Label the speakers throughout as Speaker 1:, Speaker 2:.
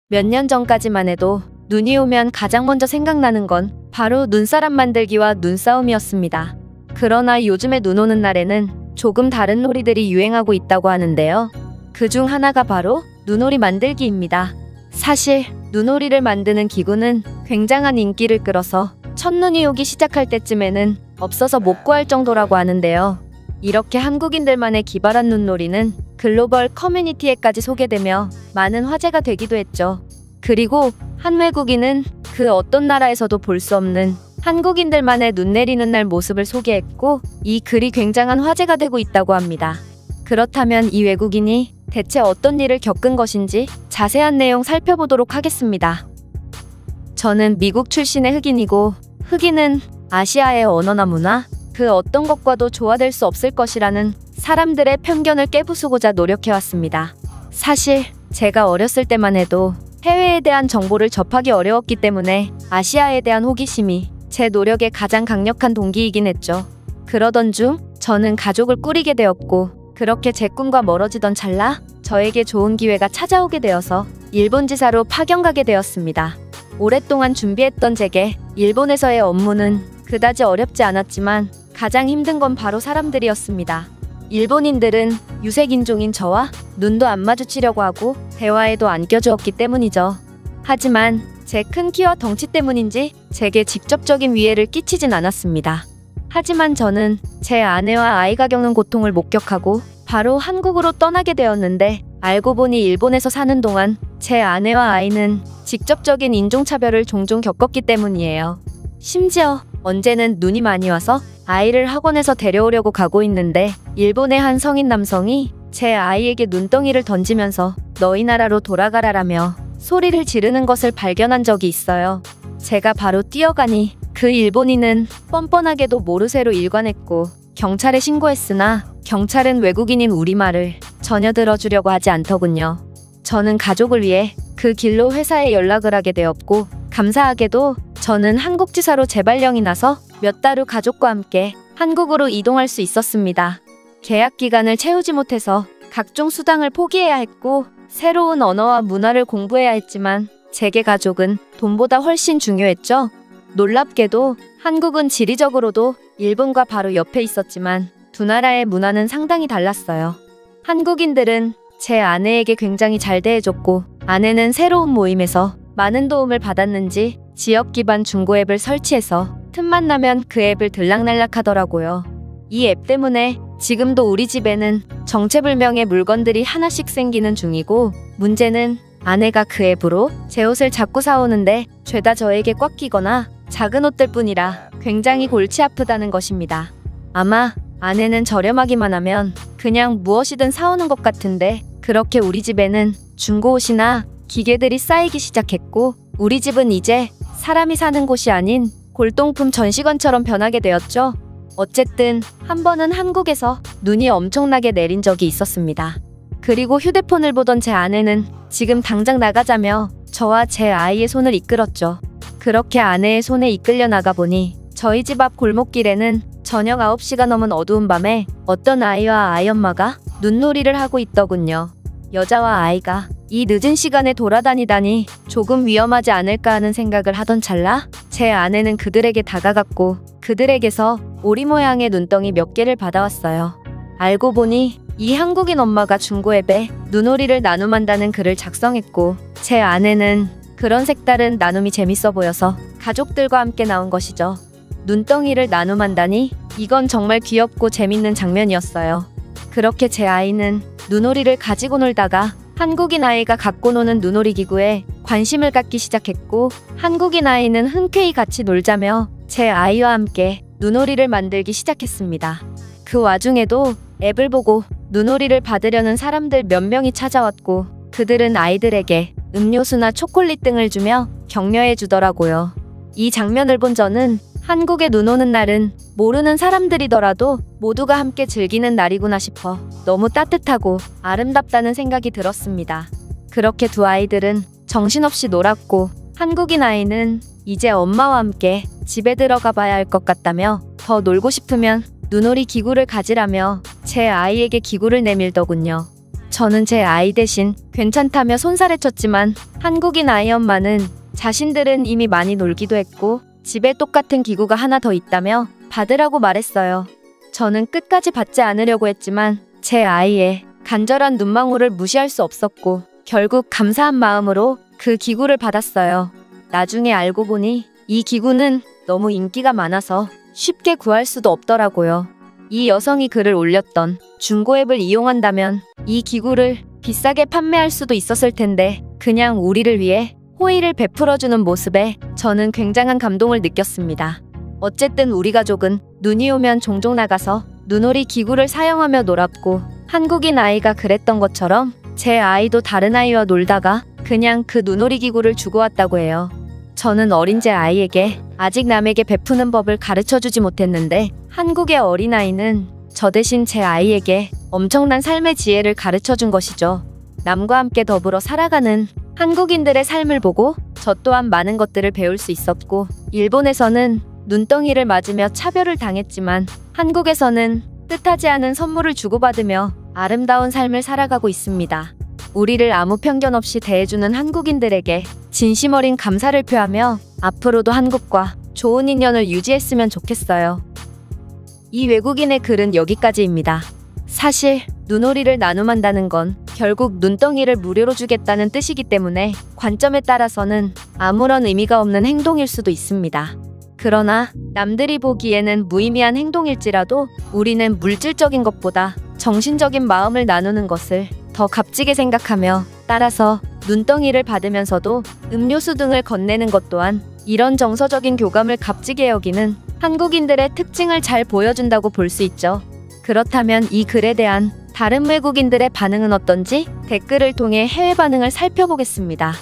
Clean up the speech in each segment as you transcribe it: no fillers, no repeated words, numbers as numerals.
Speaker 1: 몇 년 전까지만 해도 눈이 오면 가장 먼저 생각나는 건 바로 눈사람 만들기와 눈싸움이었습니다. 그러나 요즘에 눈 오는 날에는 조금 다른 놀이들이 유행하고 있다고 하는데요. 그중 하나가 바로 눈오리 만들기입니다. 사실 눈오리를 만드는 기구는 굉장한 인기를 끌어서 첫눈이 오기 시작할 때쯤에는 없어서 못 구할 정도라고 하는데요. 이렇게 한국인들만의 기발한 눈놀이는 글로벌 커뮤니티에까지 소개되며 많은 화제가 되기도 했죠. 그리고 한 외국인은 그 어떤 나라에서도 볼 수 없는 한국인들만의 눈 내리는 날 모습을 소개했고 이 글이 굉장한 화제가 되고 있다고 합니다. 그렇다면 이 외국인이 대체 어떤 일을 겪은 것인지 자세한 내용 살펴보도록 하겠습니다. 저는 미국 출신의 흑인이고 흑인은 아시아의 언어나 문화, 그 어떤 것과도 조화될 수 없을 것이라는 사람들의 편견을 깨부수고자 노력해왔습니다. 사실 제가 어렸을 때만 해도 해외에 대한 정보를 접하기 어려웠기 때문에 아시아에 대한 호기심이 제 노력의 가장 강력한 동기이긴 했죠. 그러던 중 저는 가족을 꾸리게 되었고 그렇게 제 꿈과 멀어지던 찰나 저에게 좋은 기회가 찾아오게 되어서 일본 지사로 파견 가게 되었습니다. 오랫동안 준비했던 제게 일본에서의 업무는 그다지 어렵지 않았지만 가장 힘든 건 바로 사람들이었습니다. 일본인들은 유색인종인 저와 눈도 안 마주치려고 하고 대화에도 안 껴주었기 때문이죠. 하지만 제 큰 키와 덩치 때문인지 제게 직접적인 위해를 끼치진 않았습니다. 하지만 저는 제 아내와 아이가 겪는 고통을 목격하고 바로 한국으로 떠나게 되었는데 알고 보니 일본에서 사는 동안 제 아내와 아이는 직접적인 인종차별을 종종 겪었기 때문이에요. 심지어 언제는 눈이 많이 와서 아이를 학원에서 데려오려고 가고 있는데 일본의 한 성인 남성이 제 아이에게 눈덩이를 던지면서 너희 나라로 돌아가라라며 소리를 지르는 것을 발견한 적이 있어요. 제가 바로 뛰어가니 그 일본인은 뻔뻔하게도 모르쇠로 일관했고 경찰에 신고했으나 경찰은 외국인인 우리말을 전혀 들어주려고 하지 않더군요. 저는 가족을 위해 그 길로 회사에 연락을 하게 되었고 감사하게도 저는 한국지사로 재발령이 나서 몇 달 후 가족과 함께 한국으로 이동할 수 있었습니다. 계약 기간을 채우지 못해서 각종 수당을 포기해야 했고 새로운 언어와 문화를 공부해야 했지만 제게 가족은 돈보다 훨씬 중요했죠. 놀랍게도 한국은 지리적으로도 일본과 바로 옆에 있었지만 두 나라의 문화는 상당히 달랐어요. 한국인들은 제 아내에게 굉장히 잘 대해줬고 아내는 새로운 모임에서 많은 도움을 받았는지 지역 기반 중고 앱을 설치해서 틈만 나면 그 앱을 들락날락 하더라고요. 이 앱 때문에 지금도 우리 집에는 정체불명의 물건들이 하나씩 생기는 중이고 문제는 아내가 그 앱으로 제 옷을 자꾸 사오는데 죄다 저에게 꽉 끼거나 작은 옷들 뿐이라 굉장히 골치 아프다는 것입니다. 아마 아내는 저렴하기만 하면 그냥 무엇이든 사오는 것 같은데 그렇게 우리 집에는 중고 옷이나 기계들이 쌓이기 시작했고 우리 집은 이제 사람이 사는 곳이 아닌 골동품 전시관처럼 변하게 되었죠. 어쨌든 한 번은 한국에서 눈이 엄청나게 내린 적이 있었습니다. 그리고 휴대폰을 보던 제 아내는 지금 당장 나가자며 저와 제 아이의 손을 이끌었죠. 그렇게 아내의 손에 이끌려 나가보니 저희 집 앞 골목길에는 저녁 9시가 넘은 어두운 밤에 어떤 아이와 아이 엄마가 눈놀이를 하고 있더군요. 여자와 아이가 이 늦은 시간에 돌아다니다니 조금 위험하지 않을까 하는 생각을 하던 찰나 제 아내는 그들에게 다가갔고 그들에게서 오리 모양의 눈덩이 몇 개를 받아왔어요. 알고 보니 이 한국인 엄마가 중고앱에 눈오리를 나눔한다는 글을 작성했고 제 아내는 그런 색다른 나눔이 재밌어 보여서 가족들과 함께 나온 것이죠. 눈덩이를 나눔한다니 이건 정말 귀엽고 재밌는 장면이었어요. 그렇게 제 아이는 눈오리를 가지고 놀다가 한국인 아이가 갖고 노는 눈오리 기구에 관심을 갖기 시작했고 한국인 아이는 흔쾌히 같이 놀자며 제 아이와 함께 눈오리를 만들기 시작했습니다. 그 와중에도 앱을 보고 눈오리를 받으려는 사람들 몇 명이 찾아왔고 그들은 아이들에게 음료수나 초콜릿 등을 주며 격려해 주더라고요. 이 장면을 본 저는 한국에 눈 오는 날은 모르는 사람들이더라도 모두가 함께 즐기는 날이구나 싶어 너무 따뜻하고 아름답다는 생각이 들었습니다. 그렇게 두 아이들은 정신없이 놀았고 한국인 아이는 이제 엄마와 함께 집에 들어가 봐야 할 것 같다며 더 놀고 싶으면 눈오리 기구를 가지라며 제 아이에게 기구를 내밀더군요. 저는 제 아이 대신 괜찮다며 손살에 쳤지만 한국인 아이 엄마는 자신들은 이미 많이 놀기도 했고 집에 똑같은 기구가 하나 더 있다며 받으라고 말했어요. 저는 끝까지 받지 않으려고 했지만 제 아이의 간절한 눈망울을 무시할 수 없었고 결국 감사한 마음으로 그 기구를 받았어요. 나중에 알고 보니 이 기구는 너무 인기가 많아서 쉽게 구할 수도 없더라고요. 이 여성이 글을 올렸던 중고 앱을 이용한다면 이 기구를 비싸게 판매할 수도 있었을 텐데 그냥 우리를 위해 호의를 베풀어주는 모습에 저는 굉장한 감동을 느꼈습니다. 어쨌든 우리 가족은 눈이 오면 종종 나가서 눈오리 기구를 사용하며 놀았고 한국인 아이가 그랬던 것처럼 제 아이도 다른 아이와 놀다가 그냥 그 눈오리 기구를 주고 왔다고 해요. 저는 어린 제 아이에게 아직 남에게 베푸는 법을 가르쳐주지 못했는데 한국의 어린아이는 저 대신 제 아이에게 엄청난 삶의 지혜를 가르쳐준 것이죠. 남과 함께 더불어 살아가는 한국인들의 삶을 보고 저 또한 많은 것들을 배울 수 있었고 일본에서는 눈덩이를 맞으며 차별을 당했지만 한국에서는 뜻하지 않은 선물을 주고받으며 아름다운 삶을 살아가고 있습니다. 우리를 아무 편견 없이 대해주는 한국인들에게 진심 어린 감사를 표하며 앞으로도 한국과 좋은 인연을 유지했으면 좋겠어요. 이 외국인의 글은 여기까지입니다. 사실 눈오리를 나눔한다는 건 결국 눈덩이를 무료로 주겠다는 뜻이기 때문에 관점에 따라서는 아무런 의미가 없는 행동일 수도 있습니다. 그러나 남들이 보기에는 무의미한 행동일지라도 우리는 물질적인 것보다 정신적인 마음을 나누는 것을 더 값지게 생각하며 따라서 눈덩이를 받으면서도 음료수 등을 건네는 것 또한 이런 정서적인 교감을 값지게 여기는 한국인들의 특징을 잘 보여준다고 볼 수 있죠. 그렇다면 이 글에 대한 다른 외국인들의 반응은 어떤지 댓글을 통해 해외 반응을 살펴보겠습니다.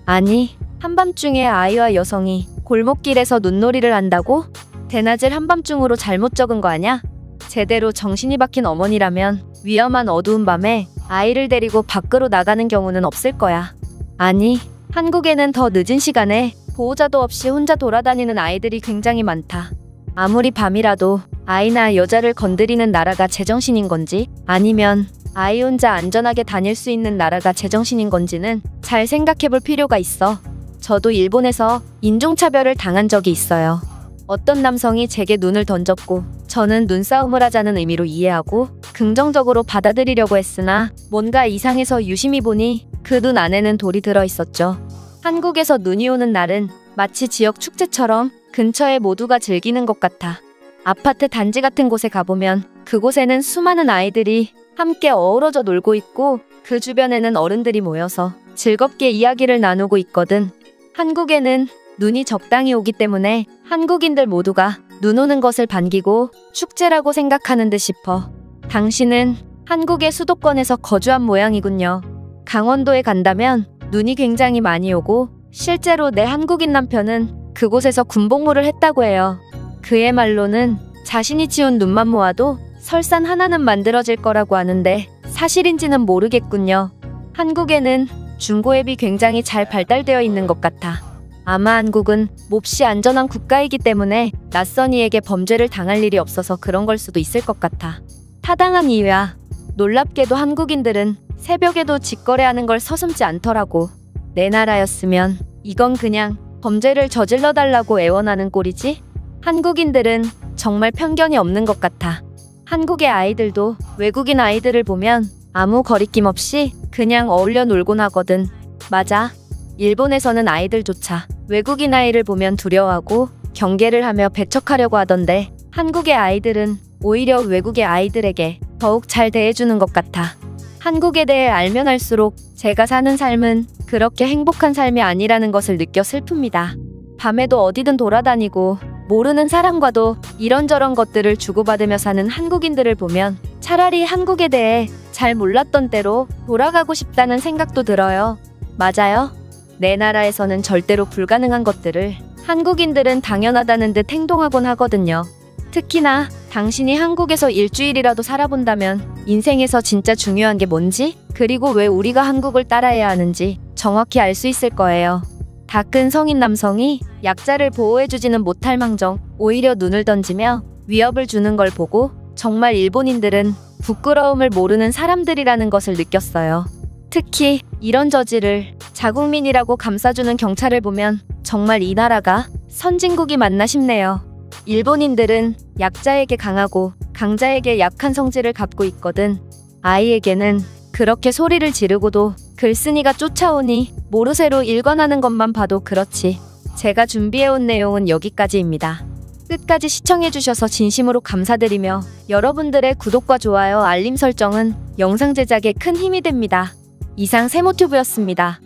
Speaker 1: 아니, 한밤중에 아이와 여성이 골목길에서 눈놀이를 한다고? 대낮을 한밤중으로 잘못 적은 거 아냐? 제대로 정신이 박힌 어머니라면 위험한 어두운 밤에 아이를 데리고 밖으로 나가는 경우는 없을 거야. 아니, 한국에는 더 늦은 시간에 보호자도 없이 혼자 돌아다니는 아이들이 굉장히 많다. 아무리 밤이라도 아이나 여자를 건드리는 나라가 제정신인 건지 아니면 아이 혼자 안전하게 다닐 수 있는 나라가 제정신인 건지는 잘 생각해 볼 필요가 있어. 저도 일본에서 인종차별을 당한 적이 있어요. 어떤 남성이 제게 눈을 던졌고 저는 눈싸움을 하자는 의미로 이해하고 긍정적으로 받아들이려고 했으나 뭔가 이상해서 유심히 보니 그 눈 안에는 돌이 들어있었죠. 한국에서 눈이 오는 날은 마치 지역 축제처럼 근처에 모두가 즐기는 것 같아. 아파트 단지 같은 곳에 가보면 그곳에는 수많은 아이들이 함께 어우러져 놀고 있고 그 주변에는 어른들이 모여서 즐겁게 이야기를 나누고 있거든. 한국에는 눈이 적당히 오기 때문에 한국인들 모두가 눈 오는 것을 반기고 축제라고 생각하는 듯 싶어. 당신은 한국의 수도권에서 거주한 모양이군요. 강원도에 간다면 눈이 굉장히 많이 오고 실제로 내 한국인 남편은 그곳에서 군복무를 했다고 해요. 그의 말로는 자신이 지운 눈만 모아도 설산 하나는 만들어질 거라고 하는데 사실인지는 모르겠군요. 한국에는 중고앱이 굉장히 잘 발달되어 있는 것 같아. 아마 한국은 몹시 안전한 국가이기 때문에 낯선 이에게 범죄를 당할 일이 없어서 그런 걸 수도 있을 것 같아. 타당한 이유야. 놀랍게도 한국인들은 새벽에도 직거래하는 걸 서슴지 않더라고. 내 나라였으면 이건 그냥 범죄를 저질러 달라고 애원하는 꼴이지? 한국인들은 정말 편견이 없는 것 같아. 한국의 아이들도 외국인 아이들을 보면 아무 거리낌 없이 그냥 어울려 놀곤 하거든. 맞아. 일본에서는 아이들조차 외국인 아이를 보면 두려워하고 경계를 하며 배척하려고 하던데 한국의 아이들은 오히려 외국의 아이들에게 더욱 잘 대해주는 것 같아. 한국에 대해 알면 알수록 제가 사는 삶은 그렇게 행복한 삶이 아니라는 것을 느껴 슬픕니다. 밤에도 어디든 돌아다니고 모르는 사람과도 이런저런 것들을 주고받으며 사는 한국인들을 보면 차라리 한국에 대해 잘 몰랐던 때로 돌아가고 싶다는 생각도 들어요. 맞아요. 내 나라에서는 절대로 불가능한 것들을 한국인들은 당연하다는 듯 행동하곤 하거든요. 특히나 당신이 한국에서 일주일이라도 살아본다면 인생에서 진짜 중요한 게 뭔지 그리고 왜 우리가 한국을 따라해야 하는지 정확히 알 수 있을 거예요. 다 큰 성인 남성이 약자를 보호해주지는 못할 망정 오히려 눈을 던지며 위협을 주는 걸 보고 정말 일본인들은 부끄러움을 모르는 사람들이라는 것을 느꼈어요. 특히 이런 저지를 자국민이라고 감싸주는 경찰을 보면 정말 이 나라가 선진국이 맞나 싶네요. 일본인들은 약자에게 강하고 강자에게 약한 성질을 갖고 있거든. 아이에게는 그렇게 소리를 지르고도 글쓴이가 쫓아오니 모르쇠로 일관하는 것만 봐도 그렇지. 제가 준비해온 내용은 여기까지입니다. 끝까지 시청해주셔서 진심으로 감사드리며 여러분들의 구독과 좋아요, 알림 설정은 영상 제작에 큰 힘이 됩니다. 이상 세모튜브였습니다.